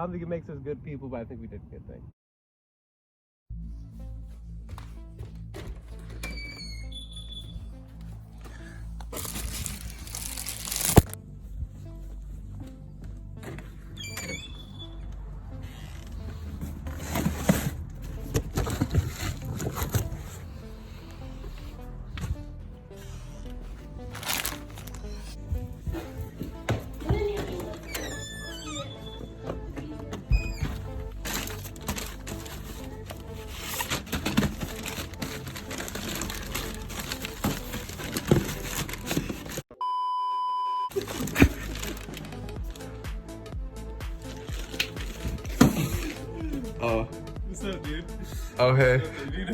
I don't think it makes us good people, but I think we did a good thing. Oh. What's up, dude? Oh, hey. Dude,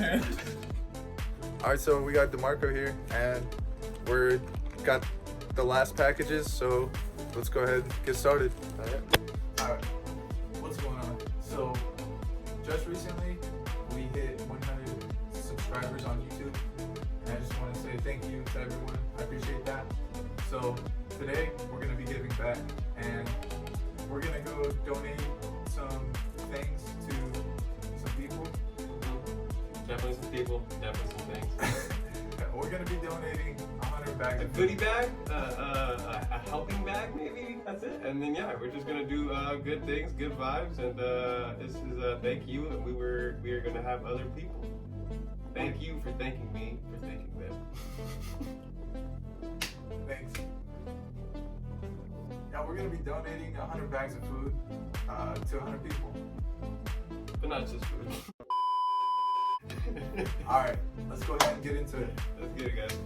Alright, so we got DeMarco here, and we're got the last packages, so let's go ahead and get started. Alright, what's going on? So, just recently, we hit 100 subscribers on YouTube, and I just want to say thank you to everyone. I appreciate that. So, today, we're going to be giving back, and we're going to go donate some things to some people. Definitely some people, definitely some things. We're going to be donating 100 bags A of goodie bag, a helping bag, maybe. That's it. And then yeah, we're just gonna do good things, good vibes, and this is a thank you. And we are gonna have other people. Thank you for thanking me for thanking them. Thanks. Yeah, we're going to be donating 100 bags of food to 100 people. But not just food. Alright, let's go ahead and get into it. Let's get it, guys.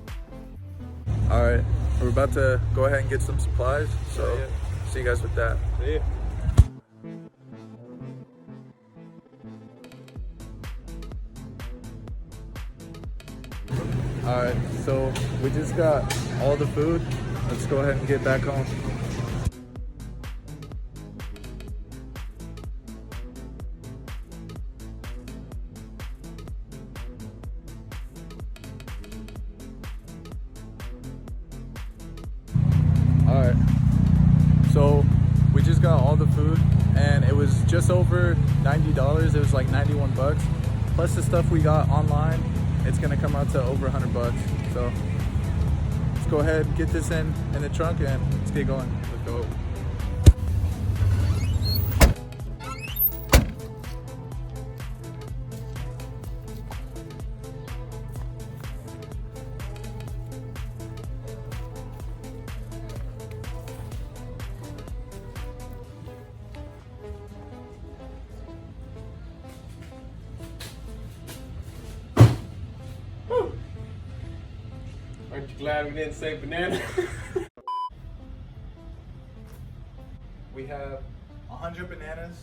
Alright, we're about to go ahead and get some supplies, so Yeah. see you guys with that. See ya. Alright, so we just got all the food. Let's go ahead and get back home. Alright, so we just got all the food, and it was just over $90. It was like 91 bucks. Plus the stuff we got online, it's gonna come out to over 100 bucks. So let's go ahead and get this in the trunk and let's get going. Let's go. Aren't you glad we didn't say banana? We have 100 bananas,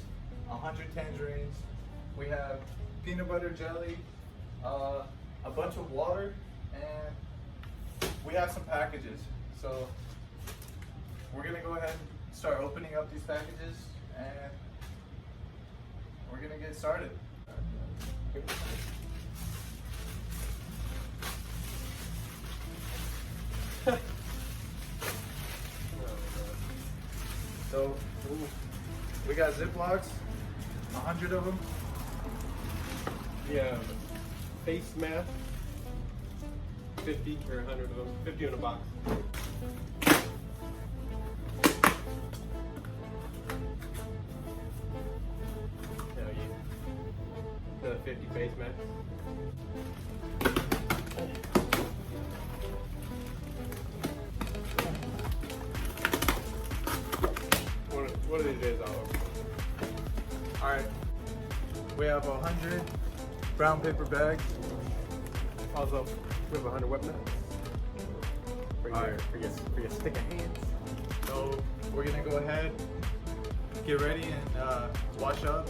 100 tangerines. We have peanut butter jelly, a bunch of water, and we have some packages. So we're gonna go ahead and start opening up these packages, and we're gonna get started. So we got Ziplocs, 100 of them. Yeah, face mask. 50 or 100 of them. 50 in a box. Hell yeah. Another 50 face masks. One of these days all over. All right, we have 100 brown paper bags. Also, we have 100 wet nuts. For your stick of hands. So we're gonna go ahead, get ready, and wash up.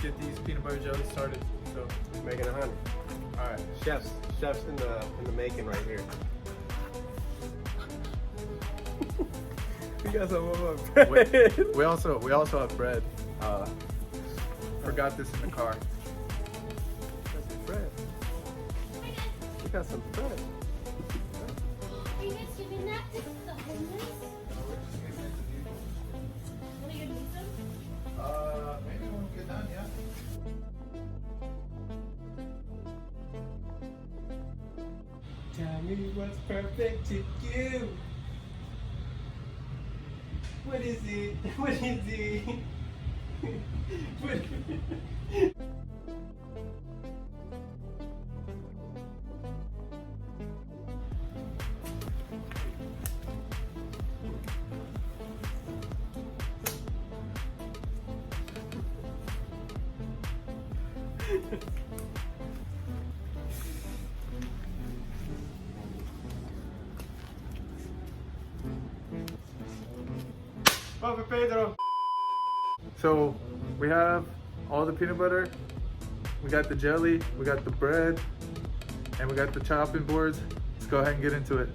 Get these peanut butter jellies started. So Making 100. all right, Chefs in the making right here. We got some of our bread. we also have bread. Forgot this in the car. Got some bread. We got some bread. Are you guys giving that to the homeless? What are you gonna do some? me what's perfect to you. What is it? What is it? What? Papa Pedro. So we have all the peanut butter, we got the jelly, we got the bread, and we got the chopping boards. Let's go ahead and get into it.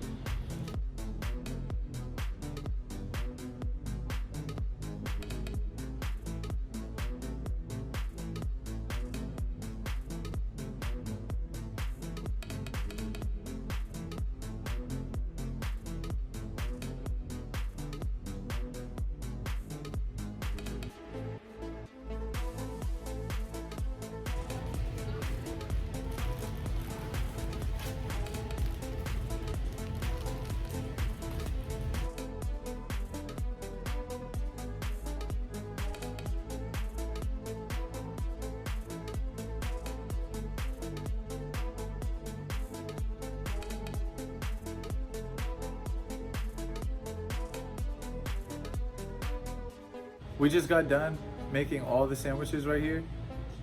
We just got done making all the sandwiches right here,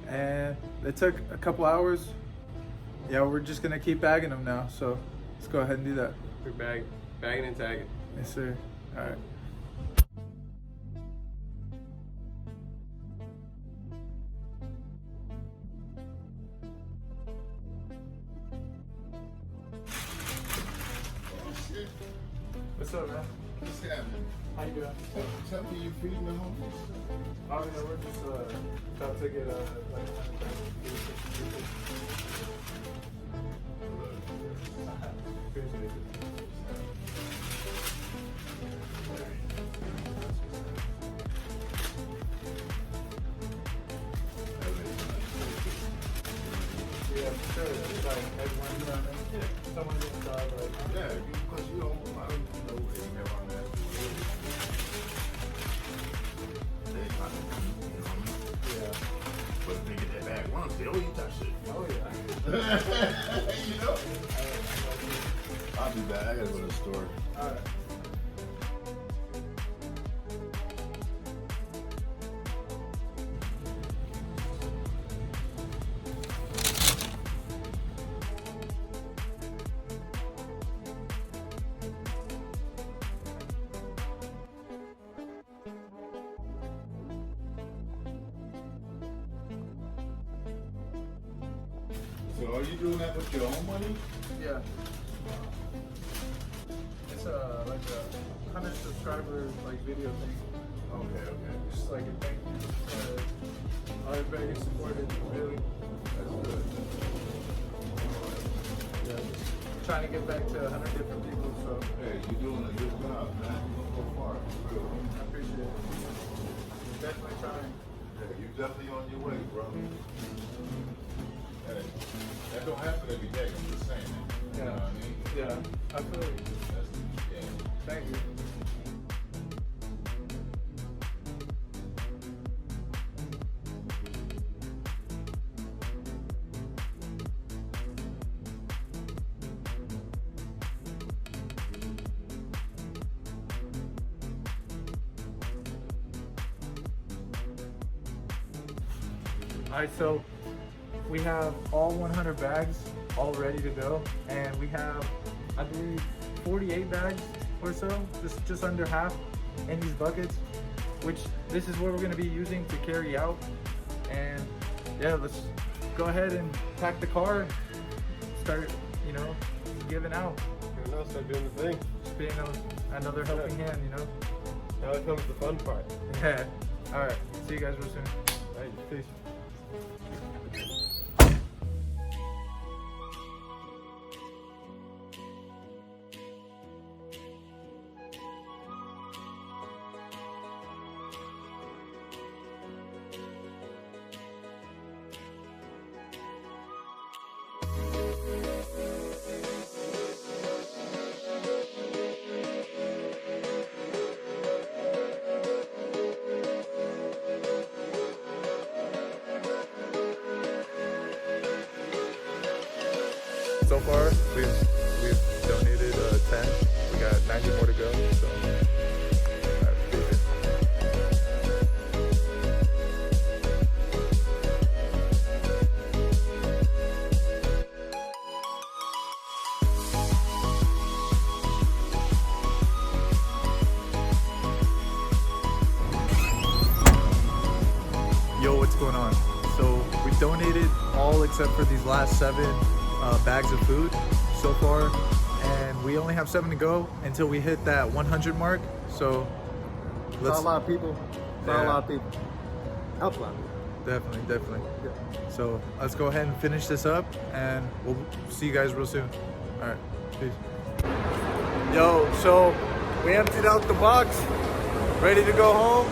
and it took a couple hours. Yeah, we're just gonna keep bagging them now, so let's go ahead and do that. We're bagging and tagging. Yes, sir. All right. What's up, man? What's happening? How you doing? Tell me you're feeding the homeless. Oh, yeah, we're just about to get like yeah, sure. It's like everyone, you know what I mean? Someone inside, like, Yeah, because you don't know anything around that. They kind of, you know what I mean? yeah. But if they get that bag once, they don't eat that shit. Oh, yeah. You know? I'll be back. I gotta go to the store. All right. So are you doing that with your own money? Yeah. It's like a 100 subscriber like video thing. Okay, okay. Just like a thank you. Everybody supported really. That's good. Yeah, just trying to get back to 100 different people, so Hey, you're doing a good job, man. You're gonna go far. For real. I appreciate it. Definitely trying. Yeah, you're definitely on your way, bro. Hey, that don't happen every day. I'm just saying that. You know what I mean? Yeah, I feel you. Yeah. Thank you. All right, so we have all 100 bags all ready to go, and we have, I believe, 48 bags or so, just under half in these buckets, which this is what we're going to be using to carry out. And yeah, let's go ahead and pack the car, start, you know, giving out, You know, start doing the thing. just being another helping hand, you know. Now comes the fun part. Yeah. All right, see you guys real soon. Right. Peace. so far we've donated 10. We got 90 more to go. So. Yo, what's going on? So we donated all except for these last 7 bags of food so far, and we only have 7 to go until we hit that 100 mark. So It's not a lot of people. It's not a lot of people. Help a lot of people. Definitely. Yeah. So let's go ahead and finish this up, and we'll see you guys real soon. All right, peace. Yo, so we emptied out the box, ready to go home.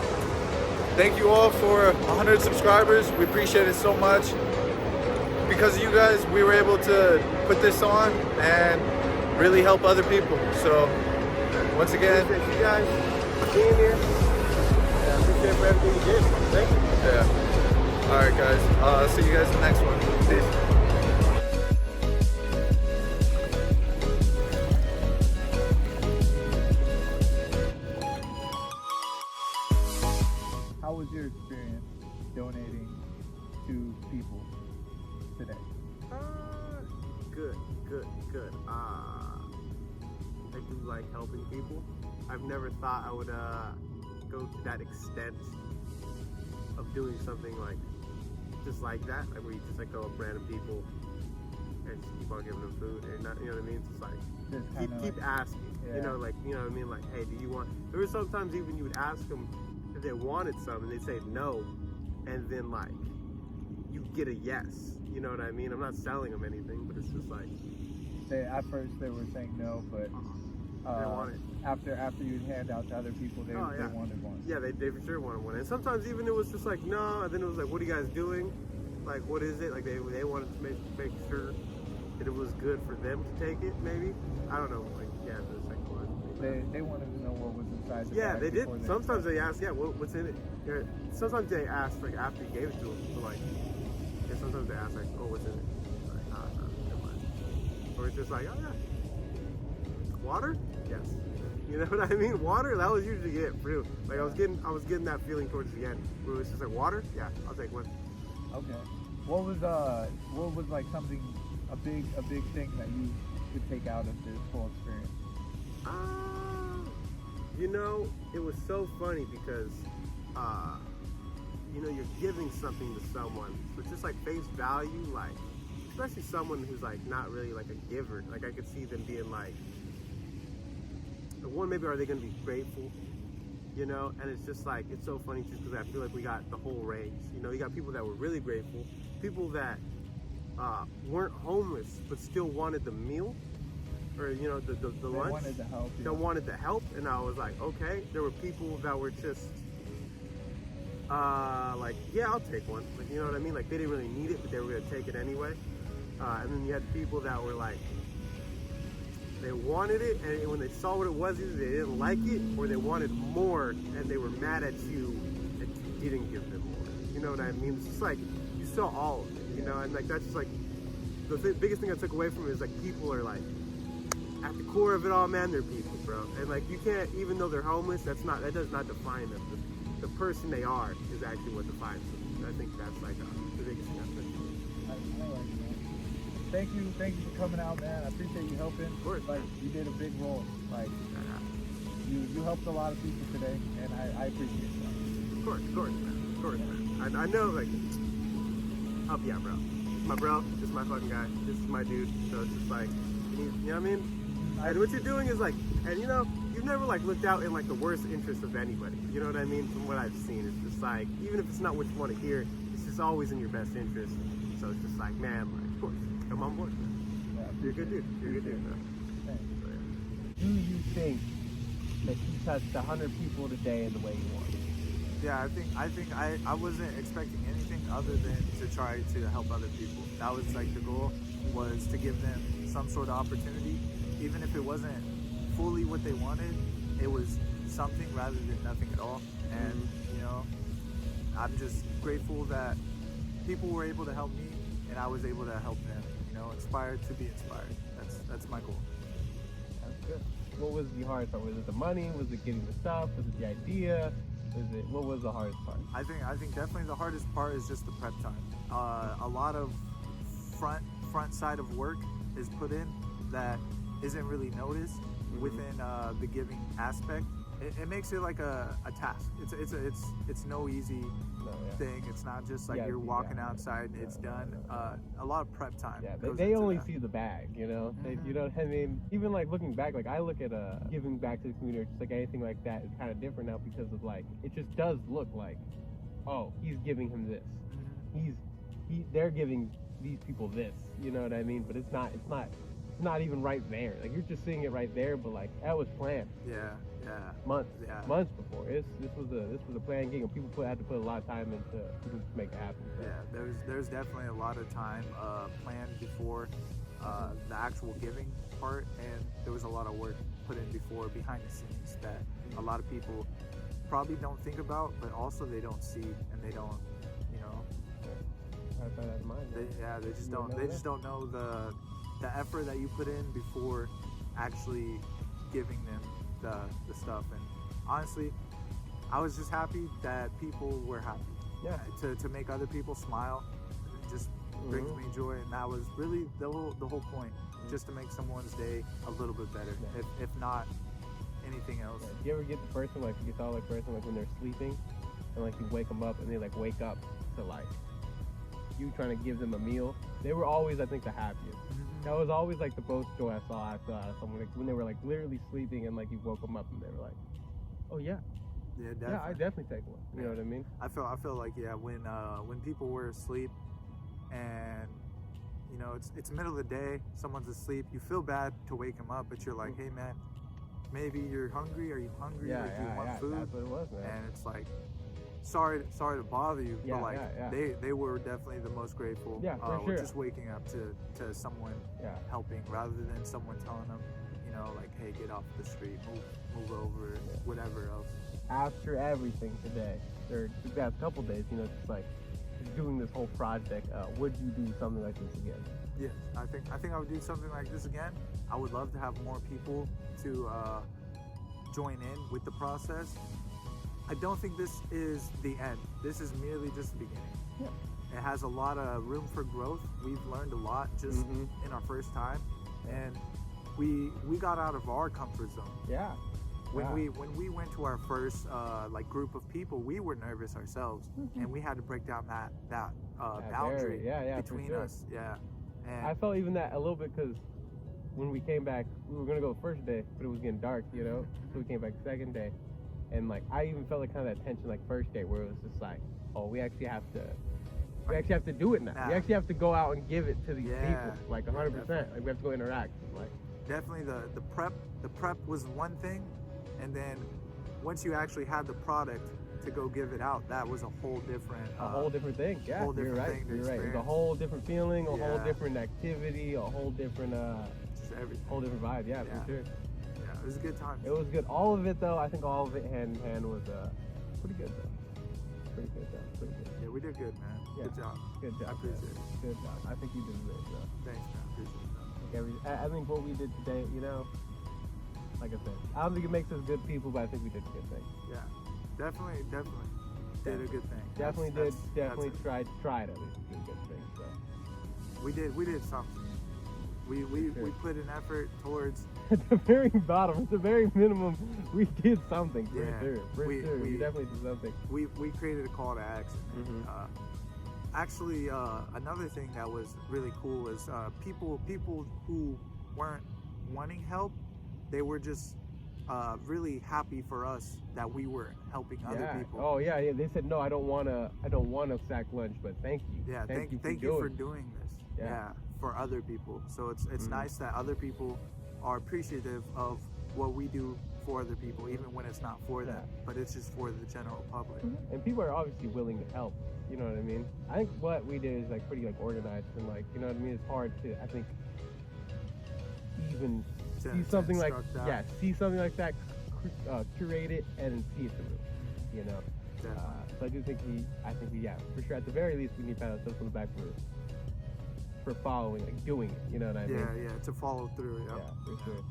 Thank you all for 100 subscribers. We appreciate it so much. Because of you guys, we were able to put this on and really help other people. So once again, Appreciate you guys being here. Yeah, I appreciate for everything you did. Thank you. yeah. All right, guys. I'll see you guys in the next one. Peace. How was your experience donating to people today? Good. I do like helping people. I've never thought I would go to that extent of doing something like just like that, like where you just like go up random people and just keep on giving them food and not, you know what I mean? It's just like keep asking, yeah. you know, like, you know what I mean? Like, hey, do you want? There were sometimes even you would ask them if they wanted some and they'd say no, and then like you get a yes. You know what I mean? I'm not selling them anything, but it's just like At first they were saying no, but they want it. after you hand out to other people, they wanted one. Yeah, they for sure wanted one. And sometimes even it was just like no, and then it was like, what are you guys doing? Like, what is it? Like they wanted to make sure that it was good for them to take it. Maybe, I don't know. Like, yeah, the second one. They wanted to know what was inside the Yeah, bag they did. before Sometimes they asked, yeah, what's in it? Yeah, sometimes they asked like after you gave it to them, so like, and sometimes they ask like, oh, what's in it? Like, never mind. Or it's just like, oh yeah, water? Yes. You know what I mean? Water, that was usually it for you. Like I was getting that feeling towards the end where it was just like water. Yeah, I'll take one. Okay. What was like something a big thing that you could take out of this whole experience? You know, it was so funny because you know, you're giving something to someone, so it's just like face value, like especially someone who's like not really like a giver. Like I could see them being like, one, maybe are they going to be grateful, you know? And it's just like, it's so funny just because I feel like we got the whole range. You know, you got people that were really grateful, people that weren't homeless but still wanted the meal, or you know, the lunch. Wanted to help. They wanted the help, and I was like, okay. There were people that were just like, yeah, I'll take one. Like, you know what I mean? Like they didn't really need it, but they were going to take it anyway. And then you had people that were like, they wanted it, and when they saw what it was, either they didn't like it or they wanted more, and they were mad at you that you didn't give them more. You know what I mean? It's just like you saw all of it, you know, and like that's just like the biggest thing I took away from it is like people are like at the core of it all, man. They're people, bro, and like you can't, even though they're homeless, that does not define them. The person they are is actually what defines them. And I think that's like the biggest thing I took. I like it, man. Thank you for coming out, man. I appreciate you helping. Of course, like man. you did a big role. Like you helped a lot of people today, and I appreciate that. Of course, man. I know, like, oh yeah, bro. This is my bro. This is my fucking guy. This is my dude. So it's just like, you know what I mean? And what you're doing is like, and you know, you've never like looked out in like the worst interest of anybody. You know what I mean? From what I've seen, it's just like, even if it's not what you want to hear, it's just always in your best interest. So it's just like, man, like, of course, come on board. Yeah, You're a good dude. You're a good dude, bro. Thanks. So, yeah. Do you think that you touched 100 people today in the way you want? Yeah, I wasn't expecting anything other than to try to help other people. That was like the goal, was to give them some sort of opportunity. Even if it wasn't fully what they wanted, it was something rather than nothing at all. And, you know, I'm just grateful that people were able to help me and I was able to help them. You know, inspired to be inspired. That's my goal. That's good. What was the hardest part? Was it the money? Was it getting the stuff? Was it the idea? What was the hardest part? I think definitely the hardest part is just the prep time. A lot of front side of work is put in that isn't really noticed within the giving aspect. It makes it like a task. It's no easy thing. It's not just like you're walking outside and it's done. A lot of prep time. Yeah, they only see the bag, you know. You know what I mean? Even like looking back, like I look at giving back to the community, or just like anything like that is kind of different now because of like it just does look like, oh, he's giving him this. They're giving these people this. You know what I mean? But it's not even right there. Like you're just seeing it right there, but like that was planned. Yeah. Months before. This was a planned gig, and people had to put a lot of time into to make it happen. So. Yeah, there's definitely a lot of time planned before the actual giving part, and there was a lot of work put in before behind the scenes that a lot of people probably don't think about, but also they don't see and they don't, you know. I thought that in mind. They just don't. They just don't know the effort that you put in before actually giving them the stuff. And honestly, I was just happy that people were happy. Yeah. To make other people smile, it just brings me joy, and that was really the whole point, just to make someone's day a little bit better, if not anything else. Yeah. Do you ever get the person like you saw like person like when they're sleeping, and like you wake them up and they like wake up to like you trying to give them a meal? They were always, I think, the happiest. That was always like the most joy I saw out of someone, like when they were like literally sleeping and like you woke them up and they were like, oh yeah, definitely. I definitely take one. You know what I mean? I feel like when people were asleep and you know it's middle of the day, someone's asleep, you feel bad to wake them up, but you're like, hey man, maybe you're hungry. Are you hungry? Yeah, do you want food? That's what it was, man. And it's like, sorry to bother you, but like they were definitely the most grateful. Yeah, for sure. Just waking up to someone helping, rather than someone telling them, you know, like, hey, get off the street, move over, whatever else. After everything today, or the past couple days, you know, it's just like doing this whole project. Would you do something like this again? Yes, I think I would do something like this again. I would love to have more people to join in with the process. I don't think this is the end. This is merely just the beginning. Yeah. It has a lot of room for growth. We've learned a lot just in our first time, and we got out of our comfort zone. Yeah. When we went to our first like group of people, we were nervous ourselves, and we had to break down that boundary between us. Yeah. And I felt even that a little bit because when we came back, we were gonna go the first day, but it was getting dark, you know. So we came back the second day. And like I even felt like kind of that tension like first day where it was just like, oh, we actually have to do it now. We actually have to go out and give it to these people, like 100%. Like we have to go interact. Like definitely the prep was one thing, and then once you actually had the product to go give it out, that was a whole different thing. Yeah, whole different you're right. Thing to you're right. It was a whole different feeling, a whole different activity, a whole different just everything. Whole different vibe. Yeah, for sure. It was a good time. It was good. All of it, though, I think all of it hand in hand was pretty good, though. Pretty good. Yeah, we did good, man. Yeah. Good job. I appreciate it. Good job. I think you did great, though. Thanks, man. Appreciate it. I think what we did today, you know, like I said, I don't think it makes us good people, but I think we did a good thing. Yeah, definitely did a good thing. Definitely tried at least to do a good thing. So we did something. We put an effort towards. At the very bottom, at the very minimum, we did something. For sure. We definitely did something. We created a call to action. Actually, another thing that was really cool is people who weren't wanting help, they were just really happy for us that we were helping other people. Oh yeah. They said no, I don't want to sack lunch, but thank you. Yeah, thank you for doing this. Yeah, for other people. So it's nice that other people are appreciative of what we do for other people, even when it's not for them, but it's just for the general public. And people are obviously willing to help. You know what I mean? I think what we did is like pretty like organized and like, you know what I mean? It's hard to, I think, even see something like that, curate it and see it through. You know. So I do think we for sure at the very least we need to pat ourselves on the back for for following, like doing it. You know what I mean? Yeah, to follow through. Yeah, Yep. for sure.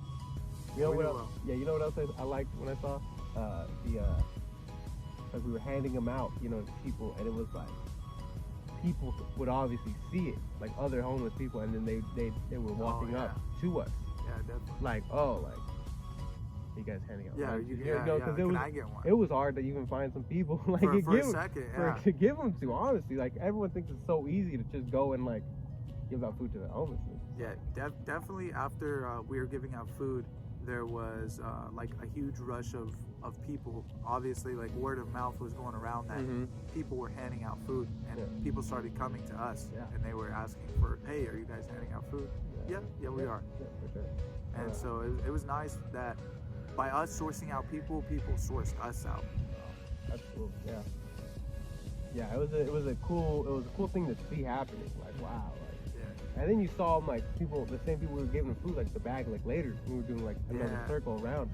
You know We what? did Else, well. yeah, you know what else I liked when I saw like we were handing them out, you know, to people, and it was like people would obviously see it, like other homeless people, and then they were walking yeah. up to us, Yeah, definitely. like, oh, like, you guys handing out Yeah, lunches? you know, yeah, 'cause yeah. it Can was, I get one? it was hard to even find some people like for to a give second, yeah. to give them to. Honestly, like everyone thinks it's so easy to just go and like give out food to the homeless. Yeah, definitely after we were giving out food, there was like a huge rush of people. Obviously, like word of mouth was going around that Mm-hmm. people were handing out food, and Yeah. people started coming to us, Yeah. and they were asking for, hey, are you guys handing out food? Yeah, we are. Yeah, for sure. And so it was nice that by us sourcing out people sourced us out. That's cool. Yeah. Yeah, it was a cool thing to see happening. Like, wow. Like, Yeah. and then you saw like people, the same people we were giving them food, like the bag, like later we were doing like another Yeah. circle around.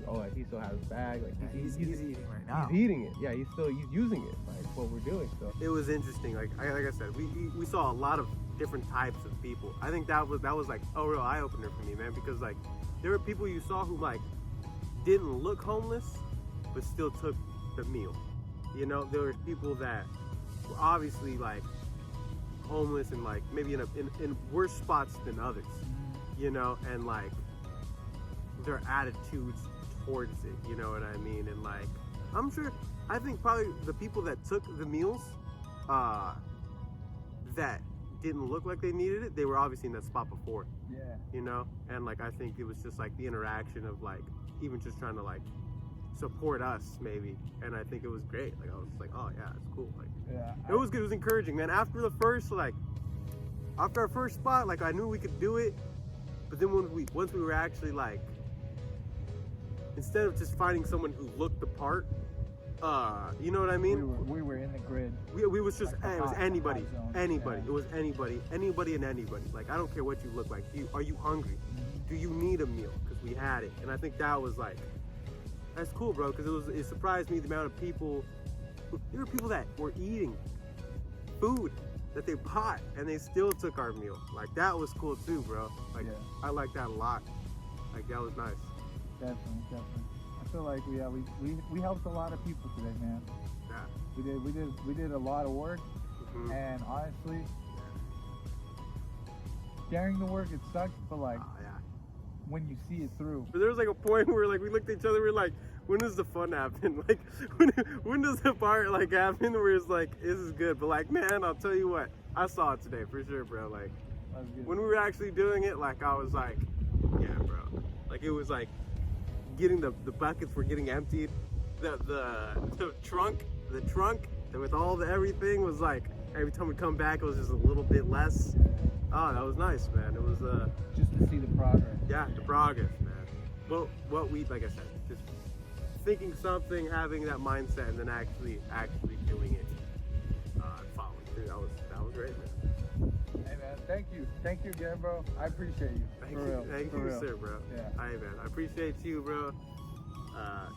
Oh, like he still has his bag. Like Yeah, he's eating right now. He's eating it. Yeah, he's using it. Like what we're doing. So It was interesting. Like I said, we saw a lot of different types of people. I think that was like a real eye opener for me, man, because like there were people you saw who like didn't look homeless, but still took the meal. You know, there were people that were obviously like homeless and like maybe in worse spots than others. You know, and like their attitudes towards it. You know what I mean? And like I think probably the people that took the meals, that didn't look like they needed it, they were obviously in that spot before, Yeah. you know? And like, I think it was just like the interaction of like, even just trying to like support us maybe. And I think it was great. Like, I was like, oh yeah, it's cool. Like, Yeah. it was good. It was encouraging, man. After our first spot, like I knew we could do it. But then once we were actually like, instead of just finding someone who looked the part, you know what I mean? We were in the grid. We was just, Like the it was hot anybody, zone. anybody. Yeah. It was anybody and anybody. Like, I don't care what you look like. Are you hungry? Mm-hmm. Do you need a meal? Because we had it. And I think that was like, that's cool, bro. Because it surprised me the amount of people, there were people that were eating food that they bought and they still took our meal. Like, that was cool too, bro. Like, Yeah. I like that a lot. Like, that was nice. Definitely. I feel like we helped a lot of people today, man. Yeah. We did a lot of work, Mhm. and honestly, during the work it sucked, but like Oh, yeah. when you see it through, But there was like a point where like we looked at each other, we were like, when does the fun happen? Like, when does the part like happen where it's like, this is good? But like, man, I'll tell you what, I saw it today for sure, bro. Like, that was good. when we were actually doing it, like I was like, yeah, bro. Like it was like getting the buckets were getting emptied. The trunk with all the everything was like, every time we come back, it was just a little bit less. Oh, that was nice, man. It was Just to see the progress. yeah, the progress, man. Well, what we, like I said, just thinking something, having that mindset, and then actually doing it, and following through. That was great, man. Hey man, thank you again, bro. I appreciate you. Thank For you, real. thank For you, real. sir, bro. Yeah. All right, man. I appreciate you, bro.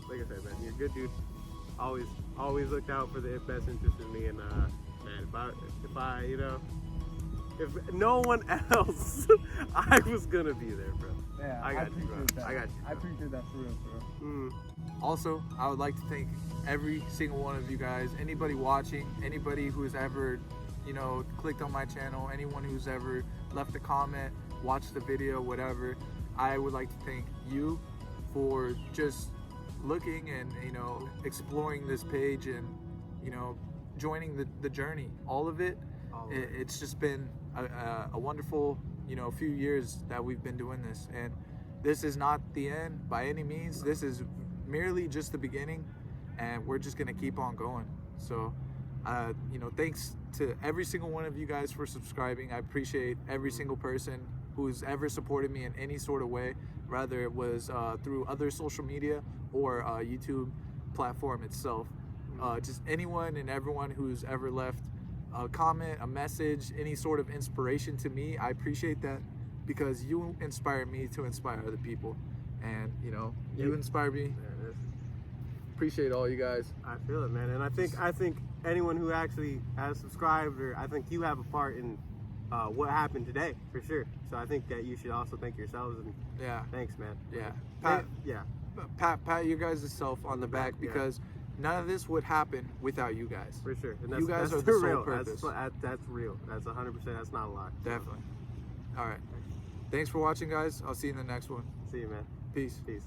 Like I said, man, you're a good dude. Always looked out for the best interest in me, and man, if no one else, I was gonna be there, bro. Yeah, I got you, bro. appreciate that. I got you, I bro. appreciate that for real. Mm. Also, I would like to thank every single one of you guys, anybody watching, anybody who's ever, clicked on my channel, anyone who's ever left a comment, watched the video, whatever. I would like to thank you for just looking and, exploring this page and, joining the journey. All of it. It's just been a wonderful, few years that we've been doing this. And this is not the end by any means. This is merely just the beginning, and we're just gonna keep on going. So thanks to every single one of you guys for subscribing. I appreciate every single person who's ever supported me in any sort of way, whether it was through other social media or YouTube platform itself. Just anyone and everyone who's ever left a comment, a message, any sort of inspiration to me. I appreciate that, because you inspire me to inspire other people, and you inspire me. Appreciate all you guys. I feel it, man. And I think anyone who actually has subscribed, or I think you have a part in what happened today for sure. So I think that you should also thank yourselves and Yeah. thanks, man. Yeah. Yeah. Pat your guys' self on the back because none of this would happen without you guys. For sure. And You guys that's are the sole real. purpose. That's real. That's 100%. That's not a lie. Definitely. All right. Thanks for watching, guys. I'll see you in the next one. See you, man. Peace. Peace.